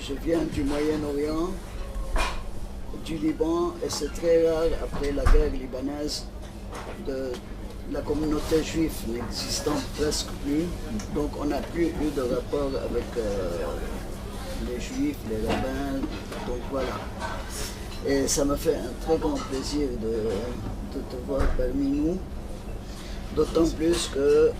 je viens du Moyen-Orient, du Liban, et c'est très rare, après la guerre libanaise, de la communauté juive n'existant presque plus. Donc on n'a plus eu de rapport avec les juifs, les rabbins, donc voilà. Et ça me fait un très grand plaisir de te voir parmi nous, d'autant plus que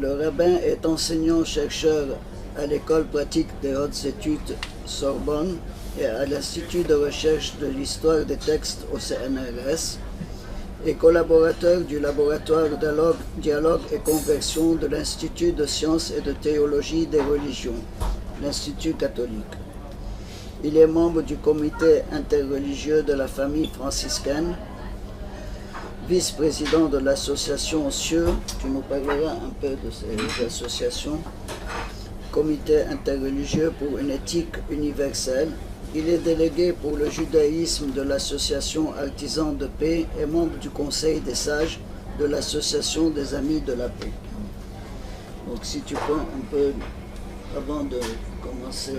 le rabbin est enseignant-chercheur à l'école pratique des hautes études Sorbonne et à l'Institut de recherche de l'histoire des textes au CNRS et collaborateur du laboratoire dialogue et conversion de l'Institut de sciences et de théologie des religions, l'Institut catholique. Il est membre du comité interreligieux de la famille franciscaine, vice-président de l'association CIEU, tu nous parleras un peu de ces associations, comité interreligieux pour une éthique universelle. Il est délégué pour le judaïsme de l'association Artisans de Paix et membre du conseil des sages de l'association des Amis de la Paix. Donc si tu prends un peu, avant de commencer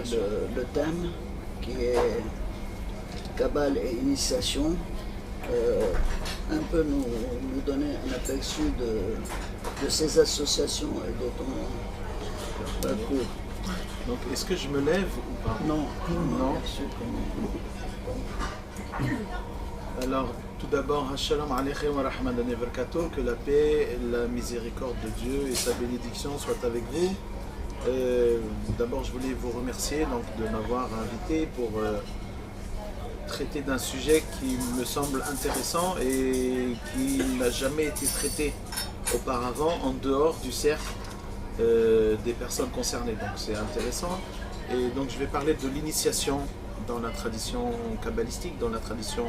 le thème, qui est Kabbale et initiation, un peu nous donner un aperçu de ces associations et de ton parcours. Donc est-ce que je me lève ou pas? Non. Bien sûr que non. Alors tout d'abord, Shalom Aleichem wa Rahmatan wa Barakatuh, que la paix, la miséricorde de Dieu et sa bénédiction soient avec vous. D'abord je voulais vous remercier donc, de m'avoir invité pour traiter d'un sujet qui me semble intéressant et qui n'a jamais été traité auparavant en dehors du cercle des personnes concernées. Donc c'est intéressant. Et donc je vais parler de l'initiation dans la tradition kabbalistique, dans la tradition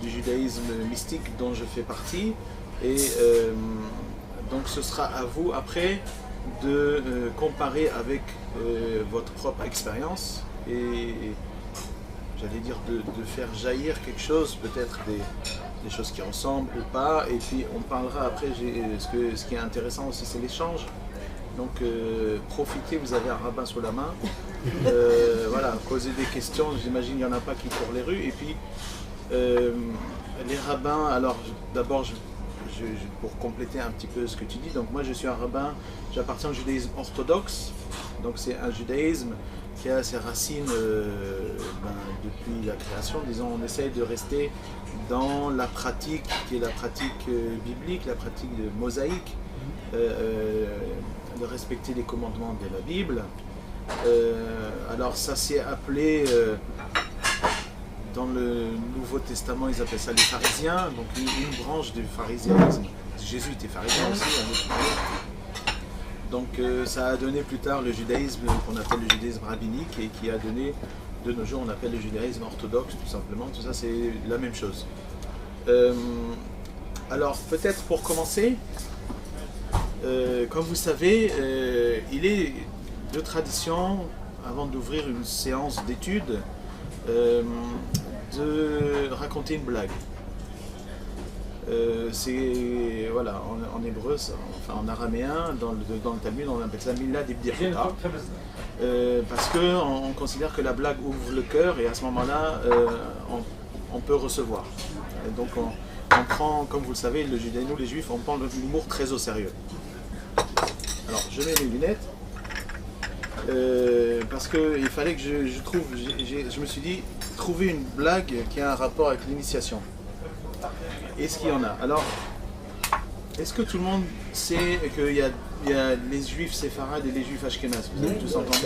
du judaïsme mystique dont je fais partie. Et donc ce sera à vous après de comparer avec votre propre expérience et j'allais dire de faire jaillir quelque chose, peut-être des choses qui ressemblent ou pas, et puis on parlera après, ce qui est intéressant aussi c'est l'échange, donc profitez, vous avez un rabbin sous la main, voilà, posez des questions, j'imagine qu'il n'y en a pas qui courent les rues, et puis les rabbins, alors d'abord pour compléter un petit peu ce que tu dis, donc moi je suis un rabbin, j'appartiens au judaïsme orthodoxe, donc c'est un judaïsme qui a ses racines depuis la création, disons, on essaye de rester dans la pratique qui est la pratique biblique, la pratique mosaïque, de respecter les commandements de la Bible. Alors ça s'est appelé, dans le Nouveau Testament, ils appellent ça les pharisiens, donc une branche du pharisianisme. Jésus était pharisien aussi, donc ça a donné plus tard le judaïsme qu'on appelle le judaïsme rabbinique et qui a donné, de nos jours, on appelle le judaïsme orthodoxe tout simplement. Tout ça c'est la même chose. Alors peut-être pour commencer, comme vous savez, il est de tradition, avant d'ouvrir une séance d'études, de raconter une blague. C'est, voilà, en hébreu, enfin en araméen, dans le Talmud, on appelle ça Mila d'Ibdirota, parce qu'on considère que la blague ouvre le cœur et à ce moment-là, on peut recevoir. Et donc on prend, comme vous le savez, nous les juifs, on prend l'humour très au sérieux. Alors je mets mes lunettes, parce qu'il fallait que je me suis dit, trouver une blague qui a un rapport avec l'initiation. Est-ce qu'il y en a? Alors, est-ce que tout le monde sait qu'il y a les juifs séfarades et les juifs ashkénazes? Vous avez tous entendu?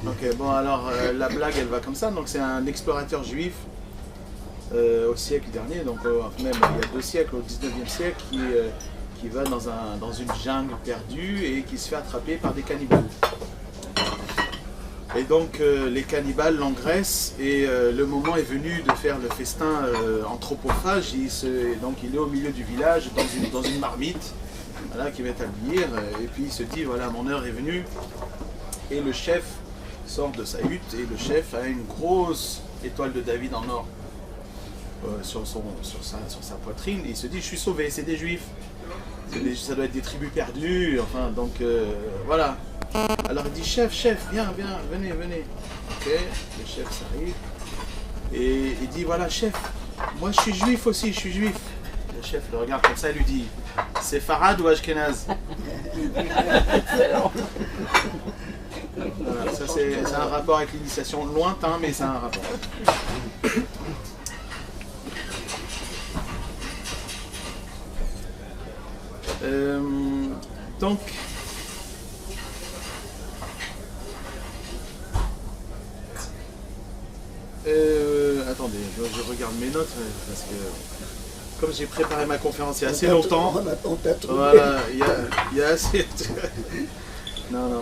Ok, bon alors la blague elle va comme ça. Donc c'est un explorateur juif au siècle dernier, donc même il y a 2 siècles, au 19e siècle, qui va dans une jungle perdue et qui se fait attraper par des cannibales. Et donc les cannibales l'engraissent et le moment est venu de faire le festin anthropophage. Donc il est au milieu du village dans une marmite, voilà, qui va établir, et puis il se dit voilà, mon heure est venue. Et le chef sort de sa hutte et le chef a une grosse étoile de David en or sur sa poitrine. Et il se dit je suis sauvé, c'est des juifs. Ça doit être des tribus perdues, enfin, donc voilà. Alors il dit, chef, viens, venez. Ok, le chef s'arrive. Et il dit, voilà, chef, moi je suis juif aussi, je suis juif. Le chef le regarde comme ça et lui dit, c'est Farad ou Ashkenaz? Voilà, ça c'est un rapport avec l'initiation lointain, mais c'est un rapport. Donc, attendez, je regarde mes notes parce que comme j'ai préparé ma conférence il y a assez longtemps, voilà, il y a assez. Non.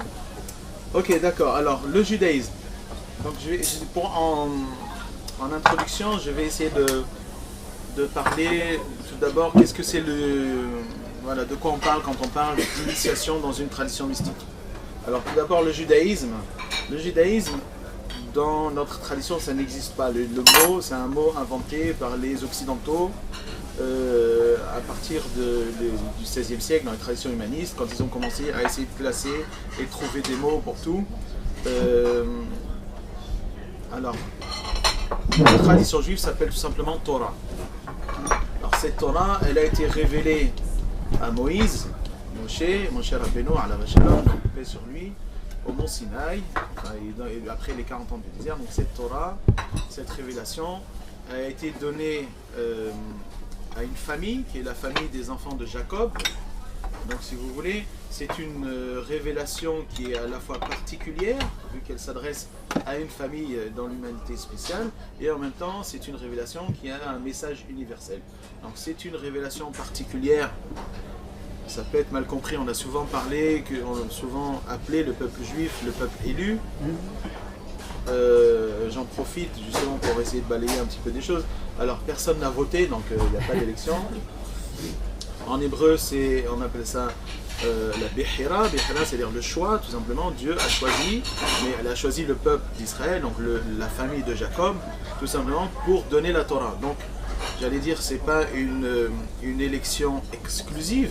Ok, d'accord. Alors, le judaïsme. Donc, en introduction, je vais essayer de parler tout d'abord. Qu'est-ce que c'est voilà, de quoi on parle quand on parle d'initiation dans une tradition mystique. Alors, tout d'abord, le judaïsme. Le judaïsme, dans notre tradition, ça n'existe pas. Le mot, c'est un mot inventé par les Occidentaux à partir du XVIe siècle, dans les traditions humanistes, quand ils ont commencé à essayer de classer et de trouver des mots pour tout. Alors, la tradition juive s'appelle tout simplement Torah. Alors, cette Torah, elle a été révélée à Moïse, Moshe Rabbeinu, paix sur lui, au mont Sinaï, après les 40 ans du désert. Donc cette Torah, cette révélation, a été donnée à une famille, qui est la famille des enfants de Jacob. Donc si vous voulez, c'est une révélation qui est à la fois particulière, vu qu'elle s'adresse à une famille dans l'humanité spéciale, et en même temps c'est une révélation qui a un message universel. Donc c'est une révélation particulière, ça peut être mal compris, on a souvent parlé, on a souvent appelé le peuple juif le peuple élu. J'en profite justement pour essayer de balayer un petit peu des choses. Alors personne n'a voté, donc il n'y a pas d'élection. En hébreu, on appelle ça la Bechira. Bechira, c'est-à-dire le choix, tout simplement. Dieu a choisi, mais elle a choisi le peuple d'Israël, donc la famille de Jacob, tout simplement pour donner la Torah. Donc, j'allais dire, c'est pas une élection exclusive.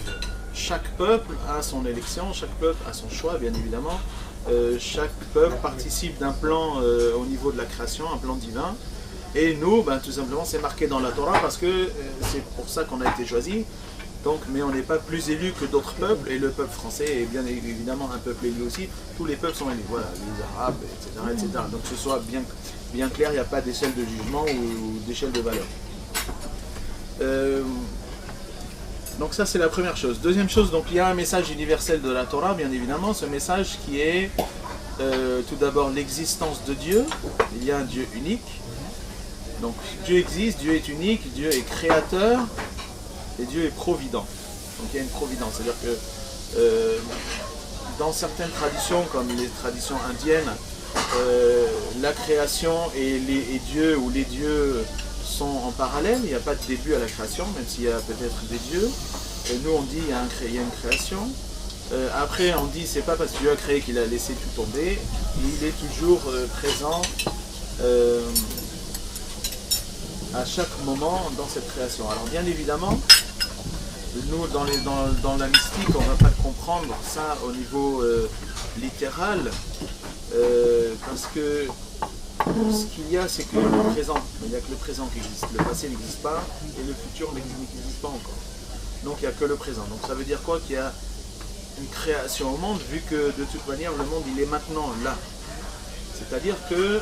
Chaque peuple a son élection, chaque peuple a son choix, bien évidemment. Chaque peuple participe d'un plan au niveau de la création, un plan divin. Et nous, tout simplement, c'est marqué dans la Torah parce que c'est pour ça qu'on a été choisi. Donc, mais on n'est pas plus élus que d'autres peuples, et le peuple français est bien évidemment un peuple élu aussi. Tous les peuples sont élus, voilà, les Arabes, etc. Donc, que ce soit bien clair, il n'y a pas d'échelle de jugement ou d'échelle de valeur. Donc ça c'est la première chose. Deuxième chose, donc il y a un message universel de la Torah, bien évidemment, ce message qui est tout d'abord l'existence de Dieu. Il y a un Dieu unique. Donc Dieu existe, Dieu est unique, Dieu est créateur et Dieu est provident. Donc il y a une providence, c'est-à-dire que dans certaines traditions, comme les traditions indiennes, la création et Dieu ou les dieux sont en parallèle, il n'y a pas de début à la création, même s'il y a peut-être des dieux. Et nous on dit il y a une création. Après on dit c'est pas parce que Dieu a créé qu'il a laissé tout tomber, il est toujours présent à chaque moment dans cette création. Alors bien évidemment, nous dans la mystique on ne va pas comprendre ça au niveau littéral, parce que ce qu'il y a, c'est que le présent, il n'y a que le présent qui existe. Le passé n'existe pas et le futur n'existe pas encore. Donc il n'y a que le présent. Donc ça veut dire quoi? Qu'il y a une création au monde, vu que de toute manière le monde il est maintenant là. C'est-à-dire que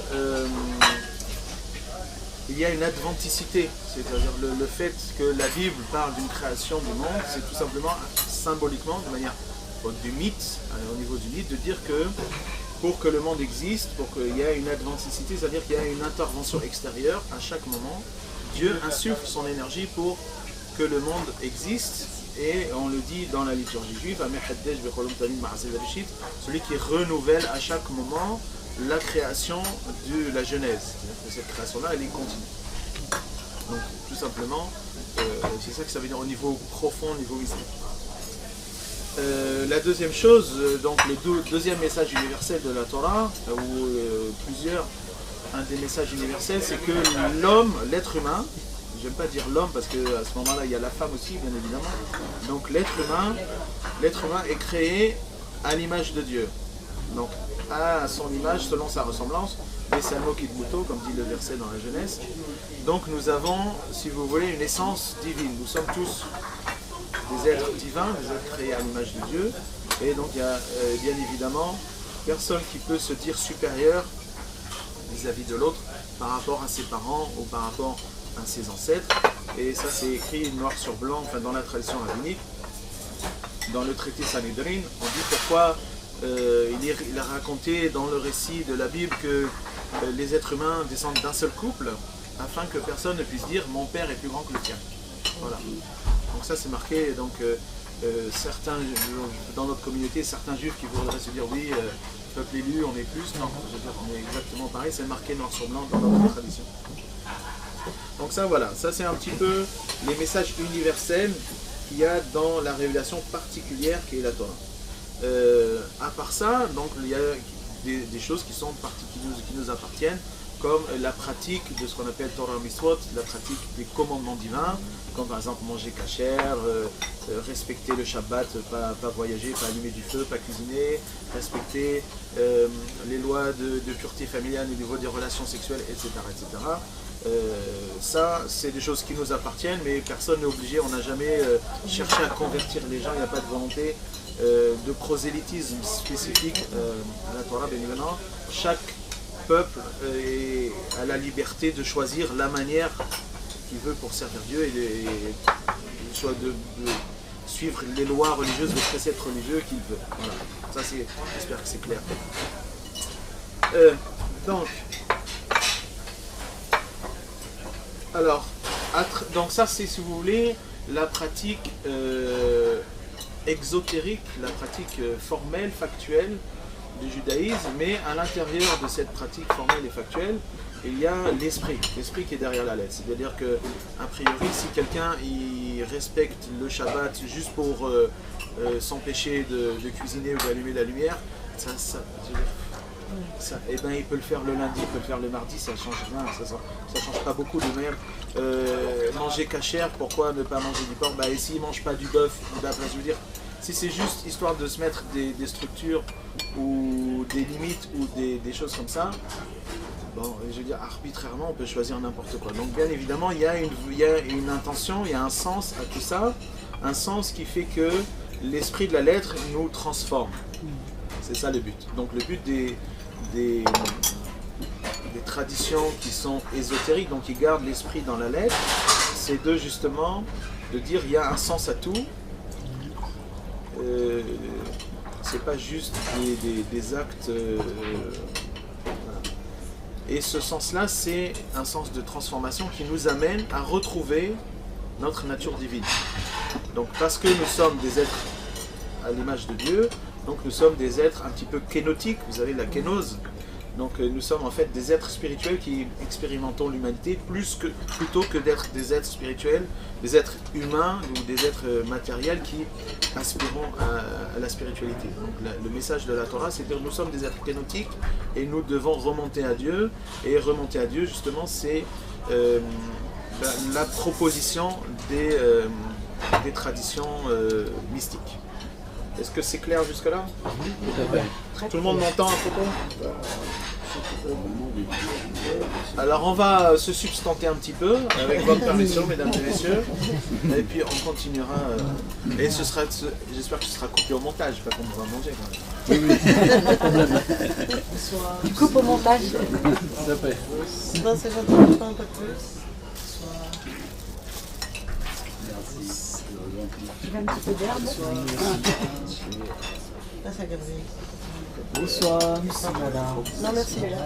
il y a une adventicité. C'est-à-dire le fait que la Bible parle d'une création du monde, c'est tout simplement symboliquement, de manière du mythe, au niveau du mythe, de dire que pour que le monde existe, pour qu'il y ait une adventicité, c'est-à-dire qu'il y a une intervention extérieure à chaque moment. Dieu insuffle son énergie pour que le monde existe, et on le dit dans la liturgie juive, celui qui renouvelle à chaque moment la création de la Genèse. Cette création-là, elle est continue. Donc tout simplement, c'est ça que ça veut dire au niveau profond, au niveau mystique. La deuxième chose, donc le deuxième message universel de la Torah, un des messages universels, c'est que l'homme, l'être humain, j'aime pas dire l'homme parce qu'à ce moment-là il y a la femme aussi bien évidemment. Donc l'être humain est créé à l'image de Dieu. Donc à son image selon sa ressemblance, mais c'est un mot qui est comme dit le verset dans la Genèse. Donc nous avons, si vous voulez, une essence divine. Nous sommes tous des êtres divins, des êtres créés à l'image de Dieu. Et donc il y a bien évidemment personne qui peut se dire supérieur vis-à-vis de l'autre par rapport à ses parents ou par rapport à ses ancêtres. Et ça c'est écrit noir sur blanc, enfin dans la tradition rabbinique. Dans le traité Sanhedrin, on dit pourquoi il a raconté dans le récit de la Bible que les êtres humains descendent d'un seul couple afin que personne ne puisse dire mon père est plus grand que le tien. Voilà. Donc ça c'est marqué, donc certains, dans notre communauté, certains juifs qui voudraient se dire oui, peuple élu, on est plus, non, je veux dire, on est exactement pareil, c'est marqué noir sur blanc dans notre tradition. Donc ça voilà, ça c'est un petit peu les messages universels qu'il y a dans la révélation particulière qui est la Torah. À part ça, donc il y a des choses qui nous appartiennent, comme la pratique de ce qu'on appelle Torah Mitzvot, la pratique des commandements divins, comme par exemple manger kasher, respecter le Shabbat, pas voyager, pas allumer du feu, pas cuisiner, respecter les lois de pureté familiale au niveau des relations sexuelles, etc. etc. Ça, c'est des choses qui nous appartiennent, mais personne n'est obligé, on n'a jamais cherché à convertir les gens, il n'y a pas de volonté de prosélytisme spécifique à la Torah, bien évidemment. Chaque peuple a la liberté de choisir la manière qu'il veut pour servir Dieu et soit de suivre les lois religieuses, les préceptes religieux qu'il veut. Voilà. Ça, j'espère que c'est clair. Donc ça c'est, si vous voulez, la pratique exotérique, la pratique formelle, factuelle du judaïsme, mais à l'intérieur de cette pratique formelle et factuelle, il y a l'esprit qui est derrière la lettre. C'est-à-dire que, a priori, si quelqu'un il respecte le Shabbat juste pour s'empêcher de cuisiner ou d'allumer la lumière, eh ben, il peut le faire le lundi, il peut le faire le mardi, ça ne change rien, ça change pas beaucoup de même. Manger kasher, pourquoi ne pas manger du porc? Et s'il ne mange pas du bœuf, je veux dire, si c'est juste histoire de se mettre des structures ou des limites ou des choses comme ça, bon, je veux dire, arbitrairement, on peut choisir n'importe quoi. Donc bien évidemment, il y a une intention, il y a un sens à tout ça, un sens qui fait que l'esprit de la lettre nous transforme. C'est ça le but. Donc le but des traditions qui sont ésotériques, donc qui gardent l'esprit dans la lettre, c'est justement de dire il y a un sens à tout. C'est pas juste des actes. Voilà. Et ce sens-là, c'est un sens de transformation qui nous amène à retrouver notre nature divine. Donc parce que nous sommes des êtres à l'image de Dieu, donc nous sommes des êtres un petit peu kénotiques, vous avez la kénose. Donc nous sommes en fait des êtres spirituels qui expérimentons l'humanité plutôt que d'être des êtres spirituels, des êtres humains ou des êtres matériels qui aspirons à la spiritualité. Donc le message de la Torah, c'est que nous sommes des êtres kénotiques et nous devons remonter à Dieu. Et remonter à Dieu, justement, c'est la proposition des traditions mystiques. Est-ce que c'est clair jusque-là? Oui, tout à fait. Tout le monde m'entend à propos? Alors on va se substanter un petit peu, avec votre permission, mesdames et messieurs, et puis on continuera. Et j'espère que ce sera coupé au montage, pas qu'on va manger quand même. Oui. Tu coupes au montage? Ça fait. Non, c'est gentil, un peu plus. Tu veux un petit peu d'herbe? Là, ça Gabriel. Bonsoir, merci madame. Non, merci Léla.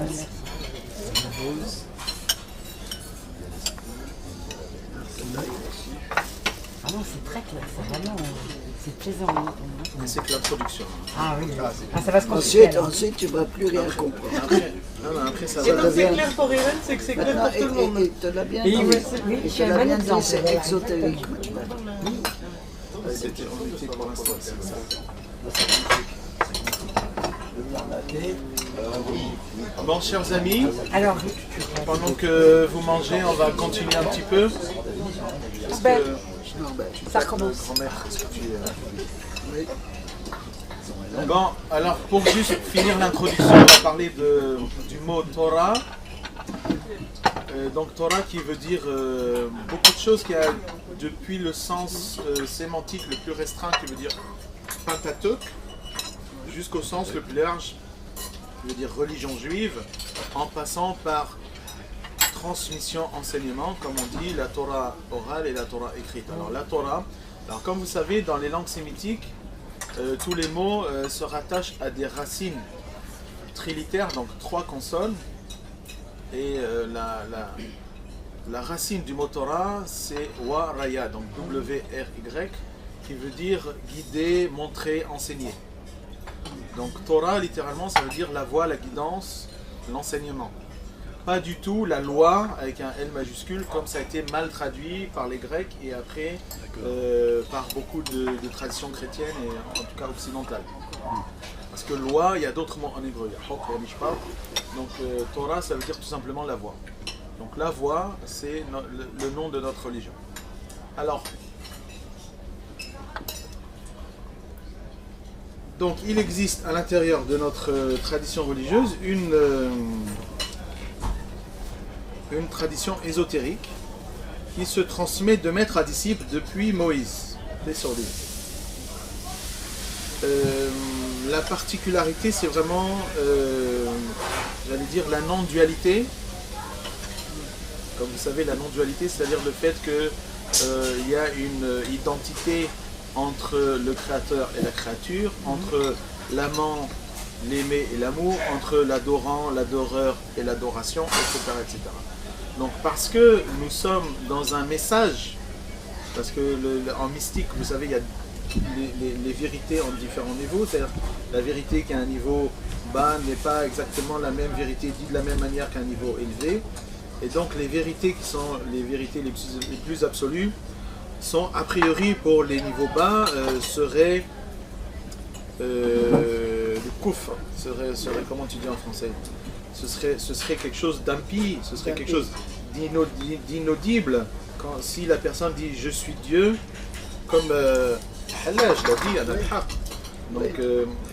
Ah non, c'est très clair, c'est vraiment... C'est plaisant. C'est que la production. Ah oui, ça va se continuer. Ensuite, tu ne vas plus rien comprendre. Après ça Et va. donc c'est clair pour Irène, c'est que c'est clair pour tout le monde. Et te l'a bien Oui, dit. oui, je suis Tu un l'as bon bien dit, exemple. c'est exotérique. On était pour l'instant, c'est ça. Bon, chers amis, Alors, pendant que vous mangez, on va continuer un petit peu. Norbert. Norbert. Ça recommence. Grand-mère, est-ce que tu es... Oui. Bon, alors pour juste finir l'introduction, on va parler du mot Torah. Donc Torah qui veut dire beaucoup de choses, qui a depuis le sens sémantique le plus restreint qui veut dire Pentateuque, jusqu'au sens le plus large qui veut dire religion juive, en passant par transmission, enseignement, comme on dit, la Torah orale et la Torah écrite. Alors la Torah, alors comme vous savez, dans les langues sémitiques, tous les mots se rattachent à des racines trilitères, donc 3 consonnes. Et la racine du mot Torah, c'est Wa-Raya, donc W-R-Y, qui veut dire guider, montrer, enseigner. Donc Torah, littéralement, ça veut dire la voie, la guidance, l'enseignement. Pas du tout la loi, avec un L majuscule, comme ça a été mal traduit par les Grecs et après par beaucoup de traditions chrétiennes et en tout cas occidentales. Parce que loi, il y a d'autres mots en hébreu, il y a Hok, il y a Mishpat. Donc Torah, ça veut dire tout simplement la voie. Donc la voie, c'est le nom de notre religion. Alors, donc il existe à l'intérieur de notre tradition religieuse une tradition ésotérique qui se transmet de maître à disciple depuis Moïse, paix sur lui. La particularité, c'est vraiment, j'allais dire, la non-dualité. Comme vous savez, la non-dualité, c'est-à-dire le fait qu'il y a une identité entre le créateur et la créature, entre l'amant, l'aimé et l'amour, entre l'adorant, l'adoreur et l'adoration, etc., etc. Donc parce que nous sommes dans un message, parce que en mystique, vous savez, il y a les vérités en différents niveaux, c'est-à-dire la vérité qui a un niveau bas n'est pas exactement la même vérité dite de la même manière qu'un niveau élevé, et donc les vérités qui sont les vérités les plus absolues sont a priori pour les niveaux bas seraient le koufr, serait comment tu dis en français, ce serait quelque chose d'impie, ce serait quelque chose d'inaudible si la personne dit je suis Dieu, comme Allah, je l'ai dit, Anal-Haq. Donc,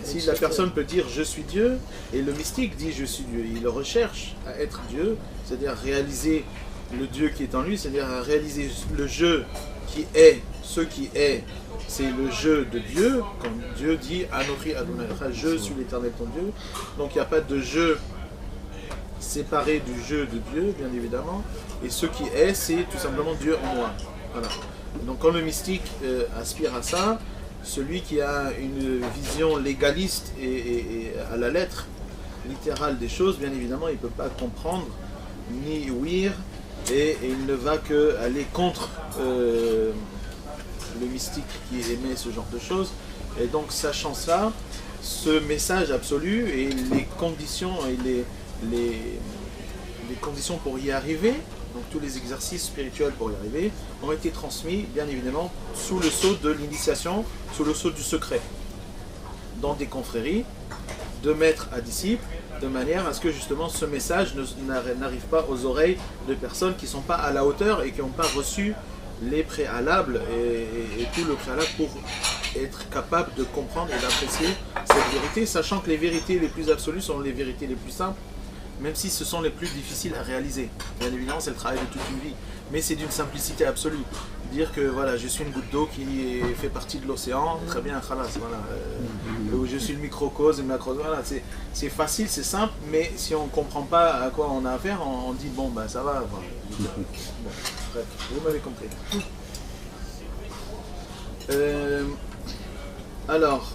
si la personne peut dire je suis Dieu, et le mystique dit je suis Dieu, il recherche à être Dieu, c'est-à-dire réaliser le Dieu qui est en lui, c'est-à-dire à réaliser le jeu qui est, ce qui est, c'est le jeu de Dieu, comme Dieu dit Anochi Adonai, je suis l'Éternel ton Dieu. Donc, il n'y a pas de jeu séparé du jeu de Dieu, bien évidemment, et ce qui est, c'est tout simplement Dieu en moi. Voilà. Donc quand le mystique aspire à ça, celui qui a une vision légaliste et à la lettre littérale des choses, bien évidemment, il ne peut pas comprendre ni ouïr et il ne va qu'aller contre le mystique qui émet ce genre de choses. Et donc sachant ça, ce message absolu et les conditions et les conditions pour y arriver, donc tous les exercices spirituels pour y arriver, ont été transmis, bien évidemment, sous le sceau de l'initiation, sous le sceau du secret, dans des confréries, de maître à disciple, de manière à ce que justement ce message n'arrive pas aux oreilles de personnes qui ne sont pas à la hauteur et qui n'ont pas reçu les préalables et tout le préalable pour être capable de comprendre et d'apprécier cette vérité, sachant que les vérités les plus absolues sont les vérités les plus simples, même si ce sont les plus difficiles à réaliser. Bien évidemment, c'est le travail de toute une vie, mais c'est d'une simplicité absolue. Dire que voilà, je suis une goutte d'eau qui fait partie de l'océan, très bien, khalas, voilà. Je suis le microcosme, le macrocosme, voilà, c'est facile, c'est simple, mais si on ne comprend pas à quoi on a affaire, on dit bon, ben ça va. Voilà. Bon, bref, vous m'avez compris. Alors,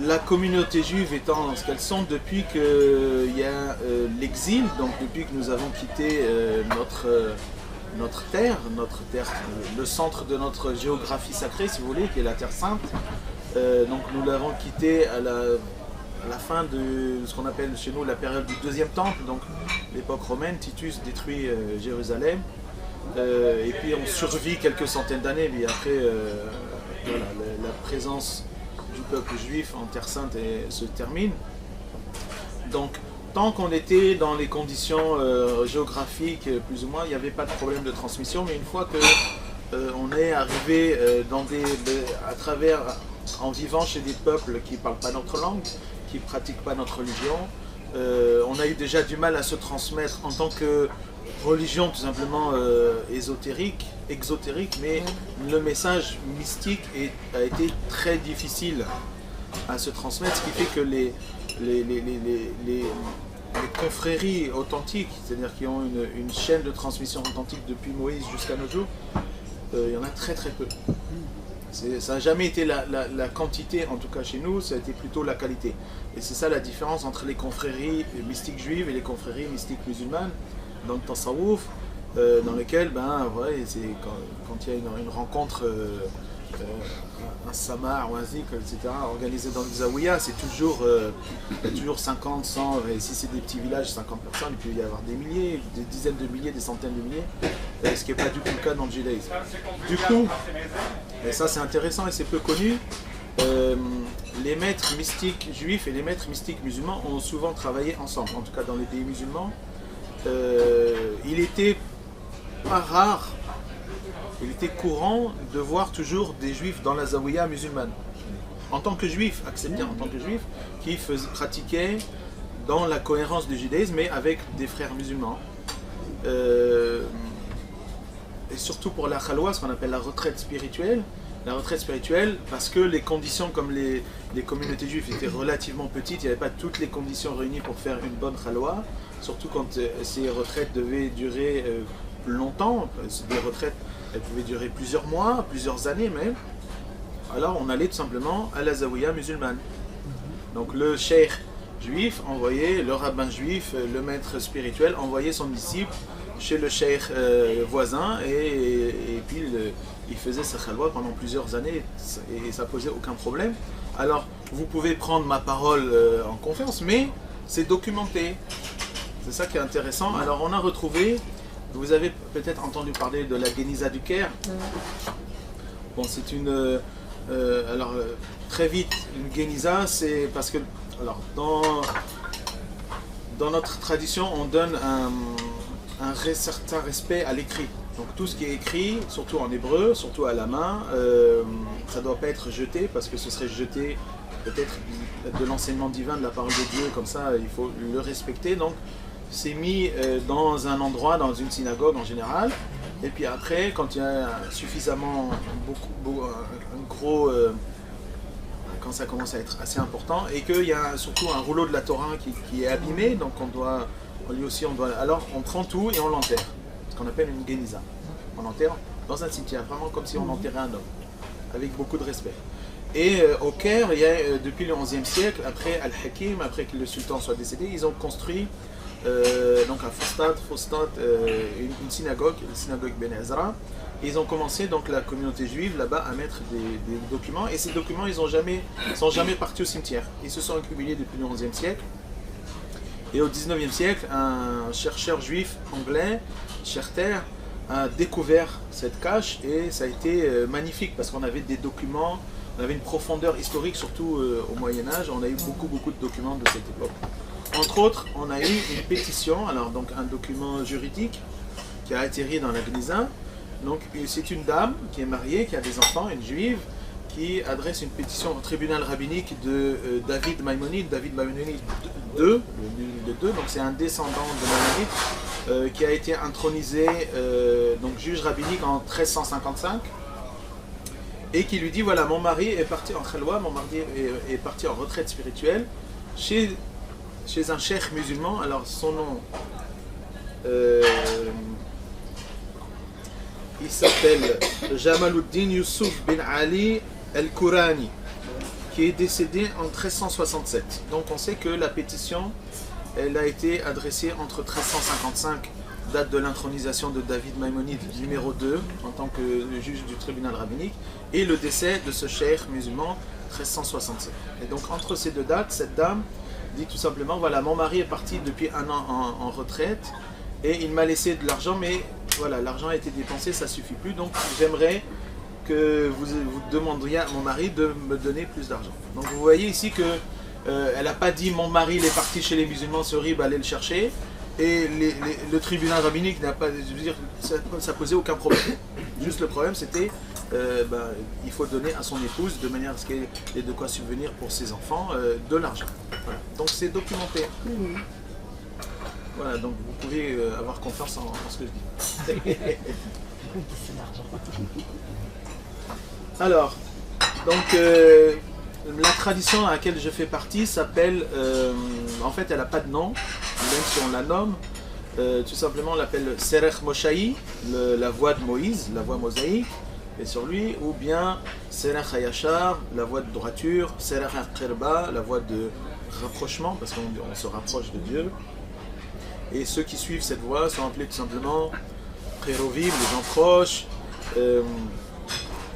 la communauté juive étant dans ce qu'elles sont depuis qu'il y a l'exil, donc depuis que nous avons quitté notre terre, le centre de notre géographie sacrée, si vous voulez, qui est la Terre Sainte. Donc nous l'avons quitté à la fin de ce qu'on appelle chez nous la période du deuxième temple, donc l'époque romaine. Titus détruit Jérusalem, et puis on survit quelques centaines d'années, puis après voilà, la présence du peuple juif en Terre Sainte se termine. Donc tant qu'on était dans les conditions géographiques, plus ou moins, il n'y avait pas de problème de transmission. Mais une fois que on est arrivé à travers, en vivant chez des peuples qui ne parlent pas notre langue, qui ne pratiquent pas notre religion, on a eu déjà du mal à se transmettre en tant que religion tout simplement exotérique, mais le message mystique a été très difficile à se transmettre, ce qui fait que les confréries authentiques, c'est-à-dire qui ont une chaîne de transmission authentique depuis Moïse jusqu'à nos jours, il y en a très très peu. Ça n'a jamais été la quantité, en tout cas chez nous, ça a été plutôt la qualité. Et c'est ça la différence entre les confréries mystiques juives et les confréries mystiques musulmanes, dans le Tasawwuf, dans lesquelles, quand il y a une rencontre, un samar ou un zikr, etc., organisé dans le zawiya, c'est toujours 50, 100, et si c'est des petits villages, 50 personnes, il peut y avoir des milliers, des dizaines de milliers, des centaines de milliers, ce qui n'est pas du tout le cas dans le judaïsme. Du coup, et ça c'est intéressant et c'est peu connu, les maîtres mystiques juifs et les maîtres mystiques musulmans ont souvent travaillé ensemble, en tout cas dans les pays musulmans. Il était pas rare, il était courant de voir toujours des juifs dans la zawiya musulmane. En tant que juifs, acceptés en tant que juifs, qui pratiquaient dans la cohérence du judaïsme, mais avec des frères musulmans. Et surtout pour la khalwa, ce qu'on appelle la retraite spirituelle. La retraite spirituelle, parce que les conditions, comme les communautés juives étaient relativement petites, il n'y avait pas toutes les conditions réunies pour faire une bonne khalwa, surtout quand ces retraites devaient durer longtemps. Des retraites, elles pouvaient durer plusieurs mois, plusieurs années même. Alors on allait tout simplement à la zawiya musulmane. Donc le cheikh juif envoyait, le rabbin juif, le maître spirituel envoyait son disciple chez le cheikh voisin et puis il faisait sa khalwa pendant plusieurs années et ça posait aucun problème. Alors vous pouvez prendre ma parole en conférence, mais c'est documenté. C'est ça qui est intéressant. Alors on a retrouvé, vous avez peut-être entendu parler de la Geniza du Caire. Bon, c'est une... très vite, une Geniza, c'est parce que... Alors, dans notre tradition, on donne un certain respect à l'écrit. Donc tout ce qui est écrit, surtout en hébreu, surtout à la main, ça ne doit pas être jeté parce que ce serait jeté peut-être de l'enseignement divin de la parole de Dieu, comme ça il faut le respecter. Donc c'est mis dans un endroit, dans une synagogue en général, et puis après quand il y a suffisamment un gros... quand ça commence à être assez important, et qu'il y a surtout un rouleau de la Torah qui est abîmé, donc alors on prend tout et on l'enterre, ce qu'on appelle une Geniza. On l'enterre dans un cimetière, vraiment comme si on enterrait un homme, avec beaucoup de respect. Et au Caire, il y a, depuis le XIe siècle, après Al-Hakim, après que le sultan soit décédé, ils ont construit donc à Fustat, une synagogue, la synagogue Ben Ezra. Et ils ont commencé, donc la communauté juive là-bas, à mettre des documents. Et ces documents, ils sont jamais partis au cimetière. Ils se sont accumulés depuis le XIe siècle. Et au XIXe siècle, un chercheur juif anglais, Scherter, a découvert cette cache et ça a été magnifique parce qu'on avait des documents, on avait une profondeur historique, surtout au Moyen-Âge. On a eu beaucoup de documents de cette époque. Entre autres, on a eu une pétition, alors donc un document juridique qui a atterri dans la Geniza. Donc c'est une dame qui est mariée, qui a des enfants, une juive, qui adresse une pétition au tribunal rabbinique de David Maïmonide II, donc c'est un descendant de Maïmonide, qui a été intronisé donc juge rabbinique en 1355, et qui lui dit voilà, mon mari est parti en khalwa, mon mari est parti en retraite spirituelle chez un cheikh musulman. Alors son nom... il s'appelle Jamaluddin Yusuf bin Ali al-Kourani, qui est décédé en 1367. Donc on sait que la pétition, elle a été adressée entre 1355, date de l'intronisation de David Maïmonide numéro 2 en tant que juge du tribunal rabbinique, et le décès de ce cheikh musulman 1367. Et donc entre ces deux dates, cette dame dit tout simplement voilà, mon mari est parti depuis un an en retraite et il m'a laissé de l'argent, mais voilà, l'argent a été dépensé, ça ne suffit plus, donc j'aimerais que vous demandiez à mon mari de me donner plus d'argent. Donc vous voyez ici que Elle n'a pas dit mon mari il est parti chez les musulmans, c'est horrible, allez le chercher. Et le tribunal rabbinique n'a pas, je veux dire, ça posait aucun problème. Juste le problème c'était, il faut donner à son épouse de manière à ce qu'elle ait de quoi subvenir pour ses enfants de l'argent. Voilà. Donc c'est documenté. Voilà, donc vous pouvez avoir confiance en ce que je dis. Alors, donc la tradition à laquelle je fais partie s'appelle, en fait elle n'a pas de nom, même si on la nomme, tout simplement on l'appelle Serech Moshaï, la voix de Moïse, la voix mosaïque, et sur lui, ou bien Serech Hayashar, la voix de droiture, Serech Kirba, la voix de rapprochement, parce qu'on se rapproche de Dieu. Et ceux qui suivent cette voie sont appelés tout simplement Khérovim, les gens proches,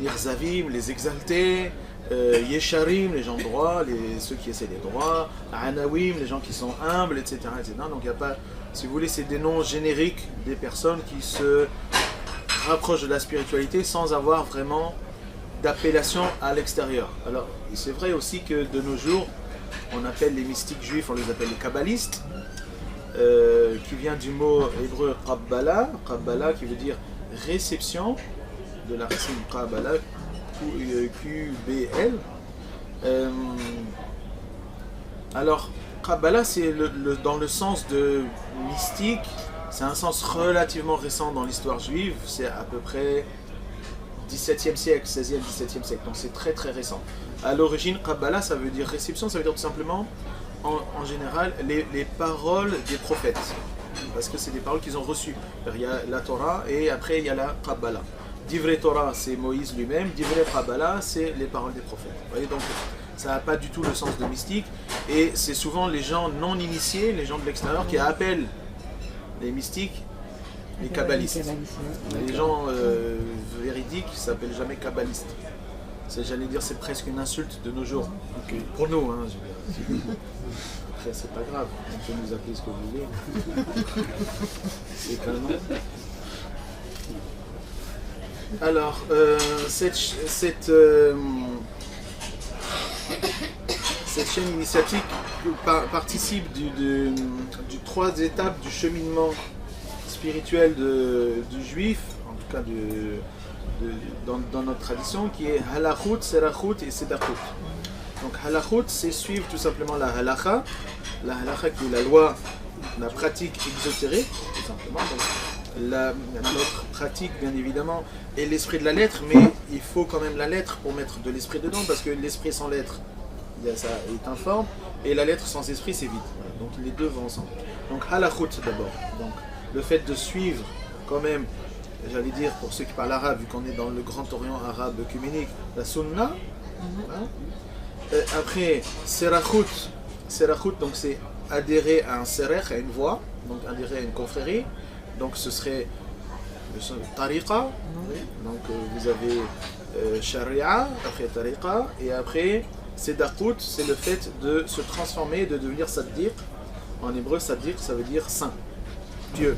Irzavim, les exaltés, Yesharim, les gens droits, ceux qui essaient les droits, Anawim, les gens qui sont humbles, etc. etc. Donc il n'y a pas, si vous voulez, c'est des noms génériques des personnes qui se rapprochent de la spiritualité sans avoir vraiment d'appellation à l'extérieur. Alors c'est vrai aussi que de nos jours, on appelle les mystiques juifs, on les appelle les kabbalistes, qui vient du mot hébreu Qabbala, Qabbala qui veut dire réception, de la racine Qabbala, QBL. Alors, Qabbala, c'est dans le sens de mystique, c'est un sens relativement récent dans l'histoire juive, c'est à peu près 17e siècle, 16e, 17e siècle, donc c'est très très récent. À l'origine, Qabbala, ça veut dire réception, ça veut dire tout simplement, en général, les paroles des prophètes, parce que c'est des paroles qu'ils ont reçues. Il y a la Torah et après il y a la Qabbala. Divrei Torah, c'est Moïse lui-même, Divrei Qabbala, c'est les paroles des prophètes. Vous voyez, donc ça n'a pas du tout le sens de mystique, et c'est souvent les gens non initiés, les gens de l'extérieur, qui appellent les mystiques les kabbalistes. Les gens véridiques ne s'appellent jamais kabbalistes. J'allais dire, c'est presque une insulte de nos jours. Pour nous, hein, je veux dire. Après, c'est pas grave, on peut nous appeler ce que vous voulez. C'est qu'un nom. Alors, cette chaîne initiatique participe du 3 étapes du cheminement spirituel du juif, en tout cas dans notre tradition, qui est halachut, serachut et sedachut. Donc halachut, c'est suivre tout simplement la halacha qui est la loi, la pratique exotérique, tout simplement. Donc, notre pratique, bien évidemment, est l'esprit de la lettre, mais il faut quand même la lettre pour mettre de l'esprit dedans, parce que l'esprit sans lettre, ça est informe, et la lettre sans esprit, c'est vide. Voilà. Donc les deux vont ensemble. Donc halachut d'abord. Donc le fait de suivre quand même, j'allais dire pour ceux qui parlent arabe, vu qu'on est dans le grand Orient arabe œcuménique, la sunna. Hein. Après, serachut, donc c'est adhérer à un serech, à une voie, donc adhérer à une confrérie. Donc ce serait tariqa, donc vous avez sharia, après tariqa, et après sedachut, c'est le fait de se transformer, de devenir saddiq. En hébreu, saddiq, ça veut dire saint, Dieu.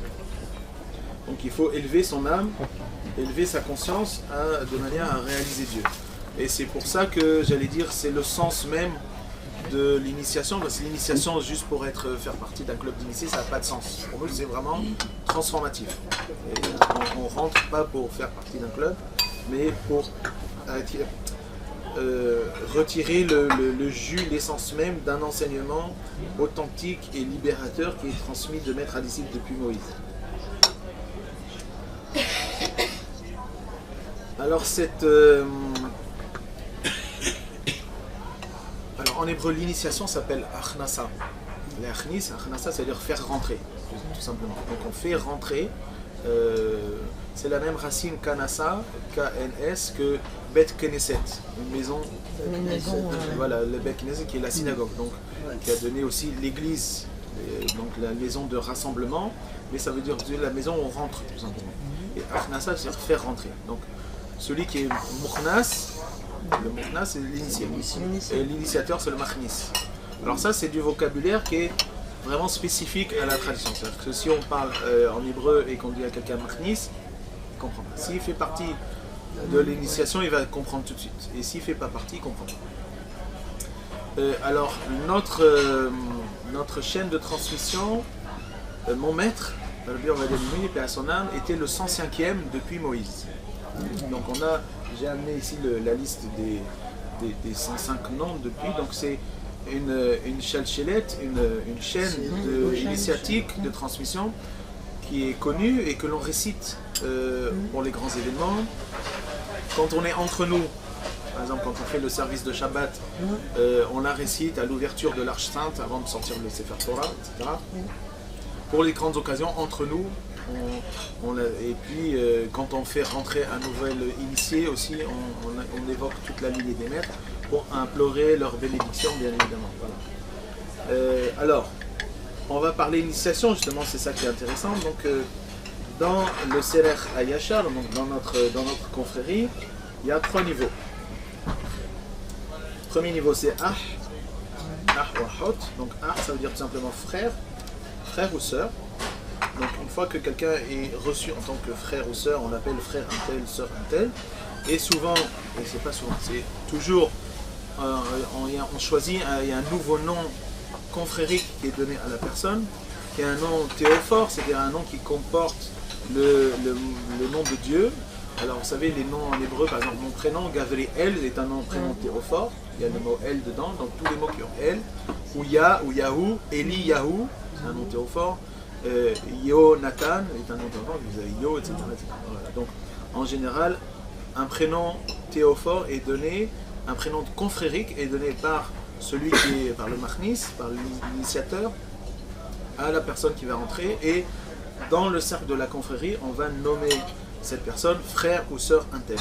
Donc il faut élever son âme, élever sa conscience de manière à réaliser Dieu. Et c'est pour ça que, j'allais dire, c'est le sens même de l'initiation, parce que l'initiation, juste pour faire partie d'un club d'initiés, ça n'a pas de sens. Pour nous, c'est vraiment transformatif. Et on ne rentre pas pour faire partie d'un club, mais pour retirer le jus, l'essence même d'un enseignement authentique et libérateur qui est transmis de maître à disciple depuis Moïse. Alors en hébreu, l'initiation s'appelle achnasa. Achnasa, c'est-à-dire faire rentrer, tout simplement. Donc on fait rentrer, c'est la même racine kanasa, K-N-S, que Bet Knesset, une maison, voilà, le Bet Knesset qui est la synagogue, donc qui a donné aussi l'église, donc la maison de rassemblement, mais ça veut dire la maison où on rentre, tout simplement. Et achnasa, c'est-à-dire faire rentrer. Donc celui qui est mukhnas, le mukhnas c'est l'initié, et l'initiateur c'est le machnis. Alors ça c'est du vocabulaire qui est vraiment spécifique à la tradition. C'est-à-dire que si on parle en hébreu et qu'on dit à quelqu'un machnis, il comprend pas. S'il fait partie de l'initiation, il va comprendre tout de suite. Et s'il ne fait pas partie, il comprend pas. Alors, notre chaîne de transmission, mon maître, Rabbi Ovadia Limoni, paix à son âme, était le 105e depuis Moïse. Donc j'ai amené ici la liste des 105 noms depuis. Donc c'est une chalchelette, une chaîne initiatique de transmission qui est connue et que l'on récite pour les grands événements. Quand on est entre nous, par exemple quand on fait le service de Shabbat, on la récite à l'ouverture de l'Arche Sainte avant de sortir le Sefer Torah, etc. Pour les grandes occasions, entre nous, et puis quand on fait rentrer un nouvel initié aussi, on évoque toute la lignée des maîtres pour implorer leur bénédiction, bien évidemment. Voilà. Alors, on va parler initiation, justement, c'est ça qui est intéressant. Donc, dans le Serer Hayashar, donc dans notre confrérie, il y a 3 niveaux. Le premier niveau, c'est Ah ou Ahot. Donc, Ah, ça veut dire tout simplement frère ou sœur. Donc une fois que quelqu'un est reçu en tant que frère ou sœur, on l'appelle frère un tel, sœur un tel. Et souvent, et c'est pas souvent, c'est toujours, on choisit, il y a un nouveau nom confrérique qui est donné à la personne, qui est un nom théophore, c'est-à-dire un nom qui comporte le nom de Dieu. Alors vous savez, les noms en hébreu, par exemple mon prénom, Gavriel, est un prénom théophore, il y a le mot El dedans, donc tous les mots qui ont El, ou Ya, ou Yahou, Eli, Yahou, c'est un nom théophore. Yo Nathan est un nom théophore, vous avez Yo, etc. Voilà. Donc en général, un prénom théophore est donné, un prénom confrérique est donné par celui qui est, par le Machnis, par l'initiateur, à la personne qui va rentrer, et dans le cercle de la confrérie, on va nommer cette personne frère ou sœur un tel,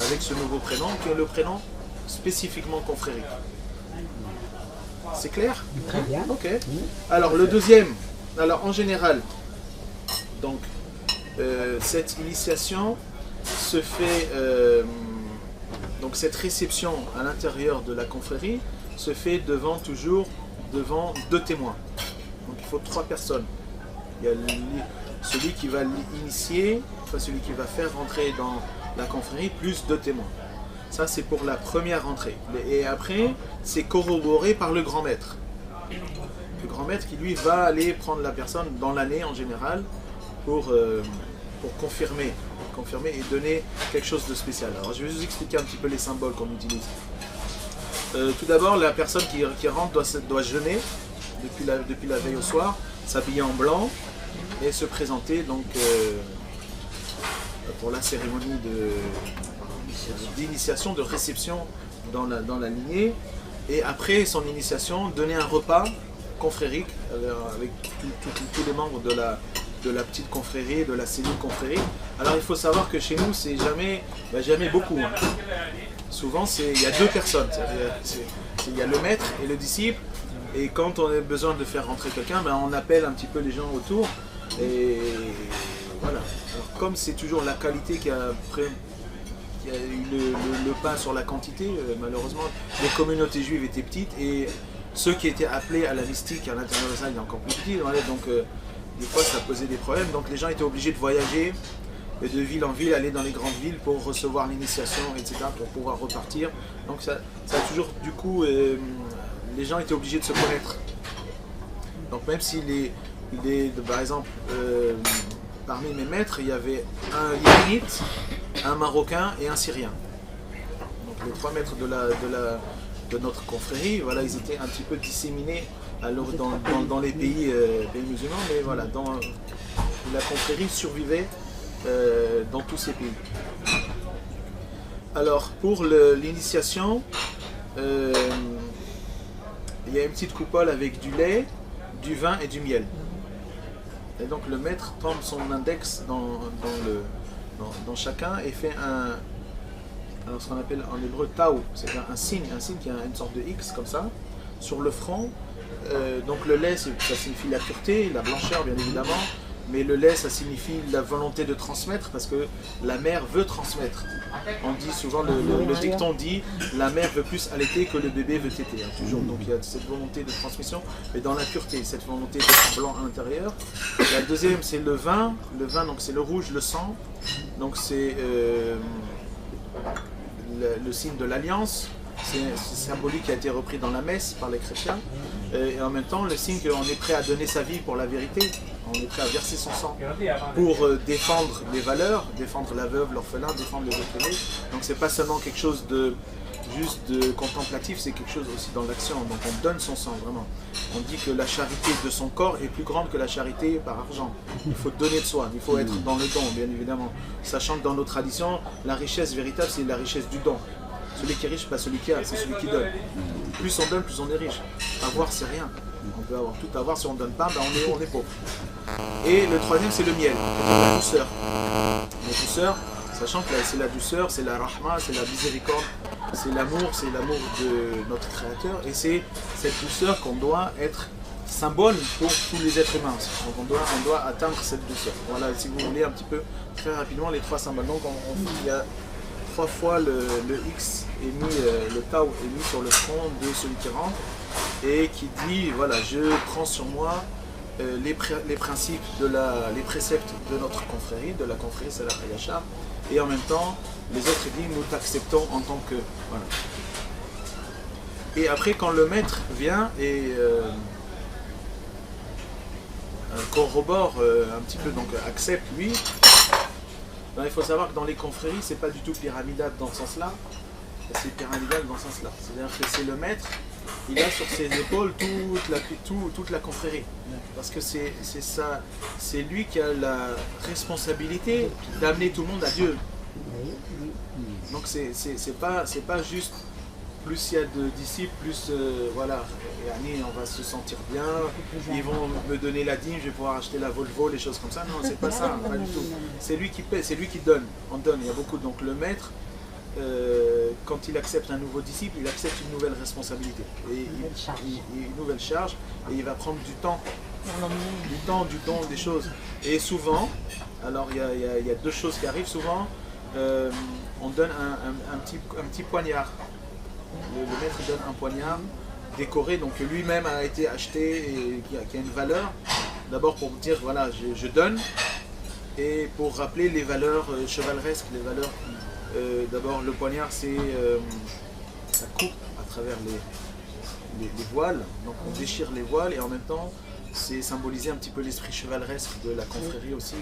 avec ce nouveau prénom qui est le prénom spécifiquement confrérique. C'est clair? Très bien. Ok. Alors le deuxième, alors en général, donc cette initiation se fait, donc cette réception à l'intérieur de la confrérie se fait toujours devant 2 témoins. Donc il faut 3 personnes. Il y a celui qui va l'initier, enfin celui qui va faire rentrer dans la confrérie, plus 2 témoins. Ça c'est pour la première entrée. Et après, c'est corroboré par le grand maître. Le grand maître qui lui va aller prendre la personne dans l'année en général pour confirmer et donner quelque chose de spécial. Alors je vais vous expliquer un petit peu les symboles qu'on utilise. Tout d'abord, la personne qui rentre doit jeûner depuis la veille au soir, s'habiller en blanc et se présenter donc pour la cérémonie d'initiation, de réception dans la lignée. Et après son initiation, donner un repas confrérique avec tous les membres de la petite confrérie, de la cellule confrérie. Alors il faut savoir que chez nous, c'est jamais beaucoup. Hein. Souvent, il y a 2 personnes. Il y a le maître et le disciple. Et quand on a besoin de faire rentrer quelqu'un, on appelle un petit peu les gens autour. Et voilà. Alors, comme c'est toujours la qualité qui a eu le pas sur la quantité, malheureusement, les communautés juives étaient petites et ceux qui étaient appelés à la mystique à l'intérieur de ça étaient encore plus petits. Voilà, donc des fois ça posait des problèmes. Donc les gens étaient obligés de voyager de ville en ville, aller dans les grandes villes pour recevoir l'initiation, etc., pour pouvoir repartir. Donc ça a toujours, du coup, les gens étaient obligés de se connaître. Donc même s'il est par exemple, parmi mes maîtres, il y avait un Yéménite, un Marocain et un Syrien. Donc les 3 maîtres de notre confrérie, voilà, ils étaient un petit peu disséminés dans les pays musulmans, mais voilà, la confrérie survivait dans tous ces pays. Alors pour l'initiation, il y a une petite coupole avec du lait, du vin et du miel. Et donc le maître trempe son index dans chacun et fait ce qu'on appelle en hébreu Tau, c'est un signe qui a une sorte de X comme ça, sur le front. Donc le lait, ça signifie la pureté, la blancheur bien évidemment, mais le lait, ça signifie la volonté de transmettre, parce que la mère veut transmettre. On dit souvent, le dicton dit, la mère veut plus allaiter que le bébé veut téter, hein, toujours. Donc il y a cette volonté de transmission, mais dans la pureté, cette volonté d'être blanc à l'intérieur. La deuxième, c'est le vin, donc c'est le rouge, le sang, donc c'est le signe de l'alliance. c'est symbolique qui a été repris dans la messe par les chrétiens. Et en même temps, le signe qu'on est prêt à donner sa vie pour la vérité. On est prêt à verser son sang pour défendre les valeurs, défendre la veuve, l'orphelin, défendre les opprimés. Donc c'est pas seulement quelque chose de juste de contemplatif, c'est quelque chose aussi dans l'action. Donc on donne son sang vraiment. On dit que la charité de son corps est plus grande que la charité par argent. Il faut donner de soi, il faut être dans le don, bien évidemment. Sachant que dans nos traditions, la richesse véritable, c'est la richesse du don. Celui qui est riche, pas celui qui a, c'est celui qui donne. Plus on donne, plus on est riche. Avoir, c'est rien. On peut avoir tout avoir, si on ne donne pas, ben on est pauvre. Et le troisième, c'est le miel, la douceur. La douceur, sachant que c'est la douceur, c'est la rahma, c'est la miséricorde, c'est l'amour de notre Créateur. Et c'est cette douceur qu'on doit être symbole pour tous les êtres humains. Donc on doit atteindre cette douceur. Voilà, si vous voulez un petit peu, très rapidement, les trois symboles. Donc il y a 3 fois le X est mis, le Tau est mis sur le front de celui qui rentre et qui dit, voilà, je prends sur moi les principes, les préceptes de notre confrérie, de la confrérie Salah Yachar, et en même temps, les autres disent, nous t'acceptons en tant que... Voilà. Et après, quand le maître vient et corrobore un petit peu, donc accepte lui, ben, il faut savoir que dans les confréries, c'est pas du tout pyramidal dans ce sens-là, c'est pyramidal dans ce sens-là. C'est-à-dire que c'est le maître, il a sur ses épaules toute la confrérie. Parce que c'est lui qui a la responsabilité d'amener tout le monde à Dieu. Donc c'est pas juste plus il y a de disciples, plus voilà, et on va se sentir bien, ils vont me donner la dîme, je vais pouvoir acheter la Volvo, les choses comme ça. Non, c'est pas ça, pas du tout. C'est lui qui paie, c'est lui qui donne. On donne, il y a beaucoup. Donc le maître, quand il accepte un nouveau disciple, il accepte une nouvelle responsabilité, et une nouvelle charge, et il va prendre du temps, des choses. Et souvent, alors il y a 2 choses qui arrivent souvent. On donne un petit poignard. Le maître donne un poignard décoré, donc lui-même a été acheté et qui a une valeur. D'abord pour dire voilà, je donne, et pour rappeler les valeurs chevaleresques, les valeurs. D'abord le poignard, c'est ça coupe à travers les voiles, donc on déchire les voiles, et en même temps c'est symboliser un petit peu l'esprit chevaleresque de la confrérie aussi,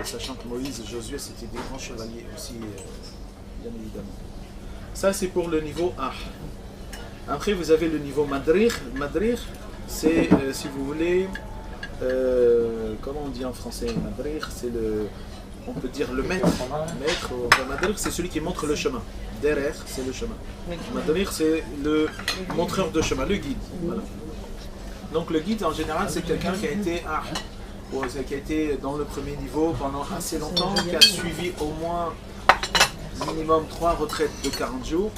sachant que Moïse et Josué c'était des grands chevaliers aussi, bien évidemment. Ça c'est pour le niveau A. Après vous avez le niveau Madrir. Madrir c'est, si vous voulez, comment on dit en français Madrir, c'est on peut dire le maître. Madrir c'est celui qui montre le chemin. Derer c'est le chemin. Madrir c'est le montreur de chemin, le guide. Voilà. Donc le guide en général c'est quelqu'un qui a été dans le premier niveau pendant assez longtemps, qui a suivi au moins minimum 3 retraites de 40 jours,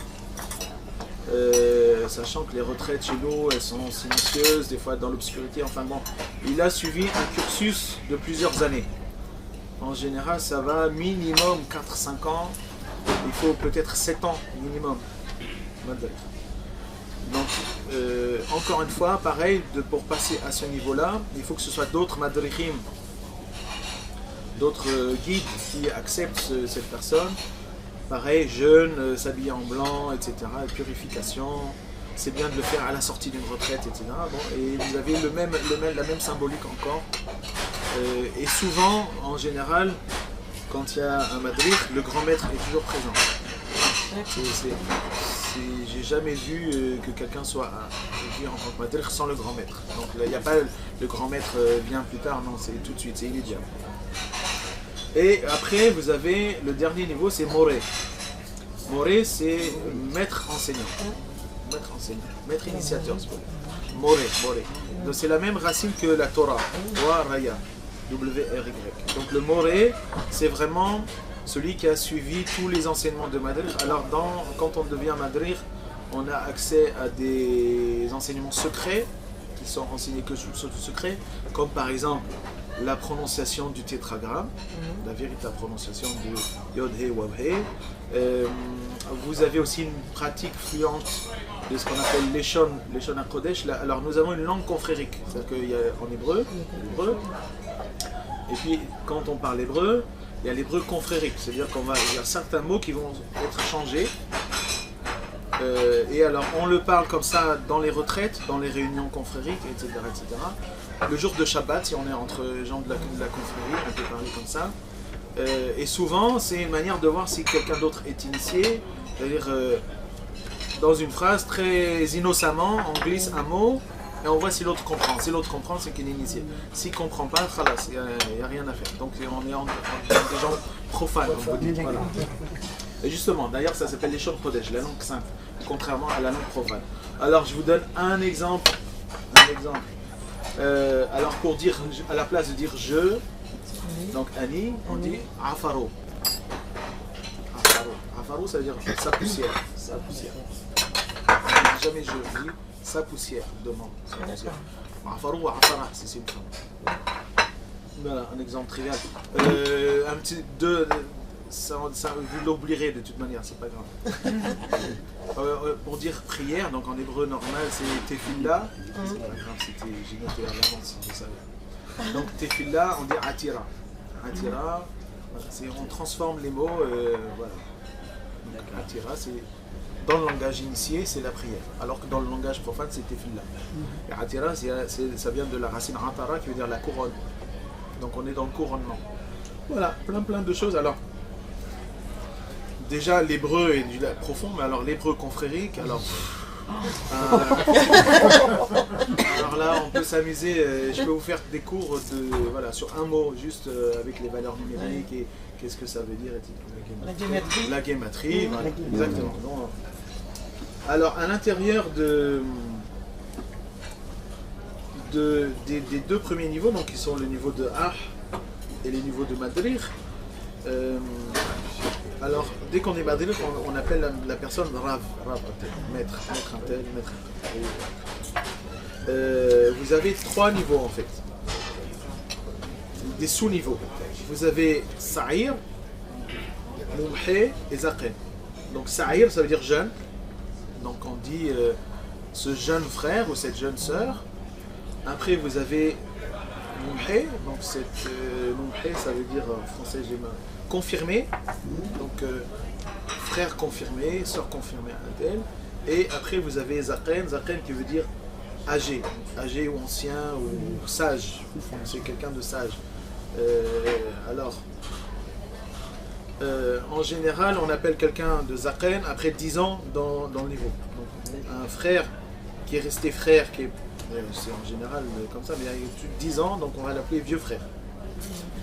sachant que les retraites chez nous elles sont silencieuses, des fois dans l'obscurité, enfin bon, il a suivi un cursus de plusieurs années. En général ça va minimum 4-5 ans, il faut peut-être 7 ans minimum. Donc, encore une fois, pareil, pour passer à ce niveau-là, il faut que ce soit d'autres madrichim, d'autres guides qui acceptent cette personne. Pareil, jeûne, s'habiller en blanc, etc., purification. C'est bien de le faire à la sortie d'une retraite, etc. Bon, et vous avez la même symbolique encore. Et souvent, en général, quand il y a un madrich, le grand maître est toujours présent. J'ai jamais vu que quelqu'un soit en tant que madrich sans le grand maître. Donc il n'y a pas le grand maître vient plus tard, non, c'est tout de suite, c'est immédiat. Et après vous avez le dernier niveau, c'est Moré. Moré c'est maître enseignant. Maître initiateur. Moré. Donc c'est la même racine que la Torah, Raya, W-R-Y. Donc le Moré c'est vraiment celui qui a suivi tous les enseignements de Madrir. Alors quand on devient Madrir, on a accès à des enseignements secrets qui sont enseignés que sous secret, comme par exemple la prononciation du tétragramme, la véritable prononciation de Yod-He Wav-He. Vous avez aussi une pratique fluente de ce qu'on appelle Leshon HaKodesh. Alors nous avons une langue confrérique, c'est-à-dire qu'en hébreu, et puis quand on parle hébreu, il y a l'hébreu confrérique, c'est-à-dire qu'il y a certains mots qui vont être changés Et alors, on le parle comme ça dans les retraites, dans les réunions confrériques, etc., etc. Le jour de Shabbat, si on est entre gens de la confrérie, on peut parler comme ça. Et souvent, c'est une manière de voir si quelqu'un d'autre est initié. C'est-à-dire, dans une phrase, très innocemment, on glisse un mot et on voit si l'autre comprend. Si l'autre comprend, c'est qu'il est initié. S'il ne comprend pas, khalas, il n'y a rien à faire. Donc, on est des gens profanes, on vous dit. Voilà. Et justement, d'ailleurs, ça s'appelle les Shon Kodesh, la langue sainte, contrairement à la langue profane. Alors, je vous donne un exemple. Alors, pour dire, à la place de dire je, donc Ani, on dit Afaro. Afaro, ça veut dire sa poussière. Sa poussière. On dit jamais je, on dit sa poussière, demande. Sa poussière. Afaro ou Afara, si c'est une femme. Voilà, un exemple trivial. Un petit. Ça, vous l'oublierez de toute manière, c'est pas grave. Pour dire prière, donc en hébreu normal, c'est tefillah. C'est pas grave, j'ai noté à l'avance, si vous savez. Donc tefillah, on dit atira. Atira, voilà, on transforme les mots, voilà. Donc atira, c'est dans le langage initié, c'est la prière, alors que dans le langage profane, c'est tefillah. Et atira, ça vient de la racine atara, qui veut dire la couronne. Donc on est dans le couronnement. Voilà, plein de choses. Alors, déjà, l'hébreu est du profond, mais alors l'hébreu confrérique, alors là, on peut s'amuser. Je peux vous faire des cours voilà, sur un mot, juste avec les valeurs numériques et qu'est-ce que ça veut dire. La guématrie. La guématrie, voilà, exactement. Non. Alors, à l'intérieur des deux premiers niveaux, donc qui sont le niveau de Ah et les niveaux de Madrir. Alors, dès qu'on est Madrir, on appelle la personne Rav, maître un tel. Vous avez 3 niveaux en fait, des sous-niveaux. Vous avez Sa'ir, Mumhe et Zaqen. Donc Sa'ir, ça veut dire jeune. Donc on dit ce jeune frère ou cette jeune sœur. Après vous avez Mumhe, donc Mumhe, ça veut dire en français j'ai mal. Confirmé, donc frère confirmé, sœur confirmée, un tel. Et après vous avez Zaqen qui veut dire âgé ou ancien ou sage. C'est quelqu'un de sage. En général, on appelle quelqu'un de Zaqen après 10 ans dans le niveau. Donc, un frère qui est resté frère, c'est en général comme ça, mais il y a plus de 10 ans, donc on va l'appeler vieux frère.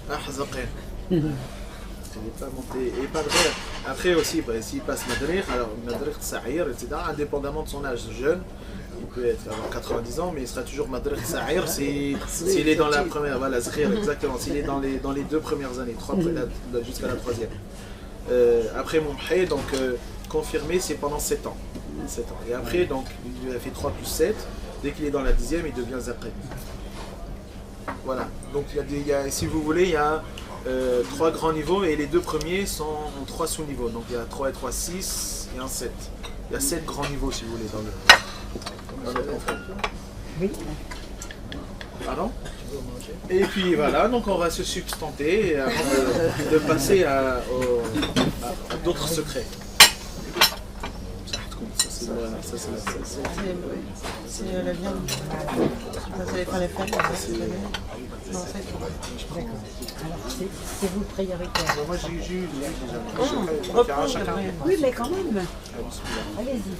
Ah, Zaqen. Il n'est pas monté. Et pas de frère. Après aussi, s'il passe Madrir, alors Madrir, Sa'ir, etc., indépendamment de son âge jeune, il peut avoir 90 ans, mais il sera toujours Madrir Sa'ir s'il est dans la première, voilà, Zkhir, exactement, s'il est dans les 2 premières années, jusqu'à la 3e. Après Mumhe, donc confirmé, c'est pendant 7 ans. Et après, donc, il a fait 3 plus 7, dès qu'il est dans la 10e, il devient Zaqen. Voilà, donc si vous voulez, il y a 3 grands niveaux et les 2 premiers sont en 3 sous-niveaux. Donc il y a 3 et 3, 6 et un 7. Il y a 7 grands niveaux si vous voulez dans le conflit. Oui. Pardon? Et puis voilà, donc on va se substanter avant de passer à d'autres secrets. C'est la viande. Ça pas les fêtes. Non, c'est D'accord. Alors, c'est vous priez avec elle. Moi j'ai eu déjà. Oui, mais quand même. Allez-y.